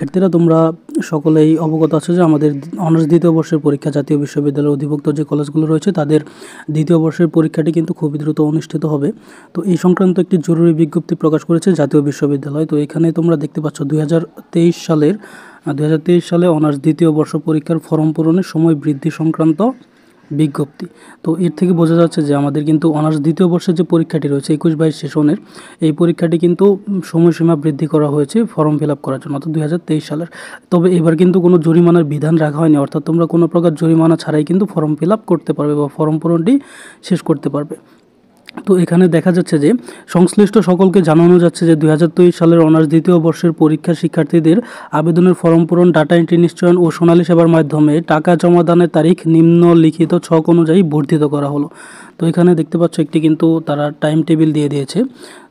শিক্ষার্থীরা তোমরা সকলেই অবগত আছো যে আমাদের অনার্স দ্বিতীয় বর্ষের পরীক্ষা জাতীয় বিশ্ববিদ্যালয়ের অধিভুক্ত যে কলেজগুলো রয়েছে তাদের দ্বিতীয় বর্ষের পরীক্ষাটি কিন্তু খুবই দ্রুত অনুষ্ঠিত হবে। তো এই সংক্রান্ত একটি জরুরি বিজ্ঞপ্তি প্রকাশ করেছে জাতীয় বিশ্ববিদ্যালয়। তো এখানে তোমরা দেখতে পাচ্ছ 2023 সালে অনার্স দ্বিতীয় বর্ষ পরীক্ষার ফর্ম পূরণের সময় বৃদ্ধি সংক্রান্ত বিজ্ঞপ্তি। তো এর থেকে বোঝা যাচ্ছে যে আমাদের কিন্তু অনার্স দ্বিতীয় বর্ষের যে পরীক্ষাটি রয়েছে 21-22 সেশনের, এই পরীক্ষাটি কিন্তু সময়সীমা বৃদ্ধি করা হয়েছে ফর্ম ফিল আপ করার জন্য, অর্থাৎ 2023 সালের। তবে এবার কিন্তু কোনো জরিমানার বিধান রাখা হয়নি, অর্থাৎ তোমরা কোনো প্রকার জরিমানা ছাড়াই কিন্তু ফর্ম ফিল আপ করতে পারবে বা ফর্ম পূরণটি শেষ করতে পারবে। তো এখানে দেখা যাচ্ছে যে সংশ্লিষ্ট সকলকে জানানো যাচ্ছে যে 2023 সালের অনার্স দ্বিতীয় বর্ষের পরীক্ষার শিক্ষার্থীদের আবেদনের ফর্ম পূরণ, ডাটা এন্ট্রি নিশ্চয়ন ও সোনালী সেবার মাধ্যমে টাকা জমাদানের তারিখ নিম্নলিখিত ছক অনুযায়ী বর্ধিত করা হলো। তো এখানে দেখতে পাচ্ছ একটি কিন্তু তারা টাইম টেবিল দিয়ে দিয়েছে।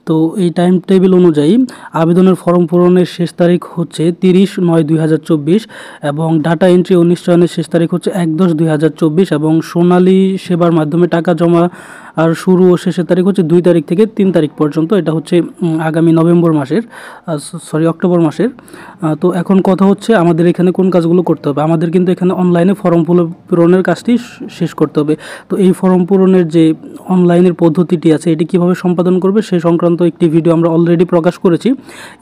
তো এই টাইম টেবিল অনুযায়ী আবেদনের ফর্ম পূরণের শেষ তারিখ হচ্ছে 30/9/2024 এবং ডাটা এন্ট্রি ও নিশ্চয়নের শেষ তারিখ হচ্ছে 1/10/2024 এবং সোনালী সেবার মাধ্যমে টাকা জমা আর শুরু ও শেষের তারিখ হচ্ছে 2 তারিখ থেকে 3 তারিখ পর্যন্ত। এটা হচ্ছে আগামী অক্টোবর মাসের। তো এখন কথা হচ্ছে আমাদের এখানে কোন কাজগুলো করতে হবে। আমাদের কিন্তু এখানে অনলাইনে ফর্ম পূরণের কাজটি শেষ করতে হবে। তো এই ফর্ম পূরণের যে অনলাইনের পদ্ধতিটি আছে এটি কিভাবে সম্পাদন করবে সে সংক্রান্ত একটি ভিডিও আমরা অলরেডি প্রকাশ করেছি।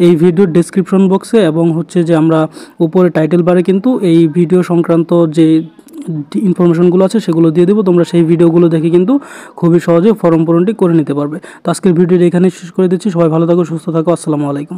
এই ভিডিওর ডেসক্রিপশন বক্সে এবং হচ্ছে যে আমরা উপরে টাইটেল বারে কিন্তু এই ভিডিও সংক্রান্ত যে ইনফরমেশনগুলো আছে সেগুলো দিয়ে দেবো। তোমরা সেই ভিডিওগুলো দেখে কিন্তু খুবই সহজে ফর্ম পূরণটি করে নিতে পারবে। তো আজকের ভিডিওটি এখানে শেষ করে দিচ্ছি। সবাই ভালো থাকো, সুস্থ থাকো। আসসালামু আলাইকুম।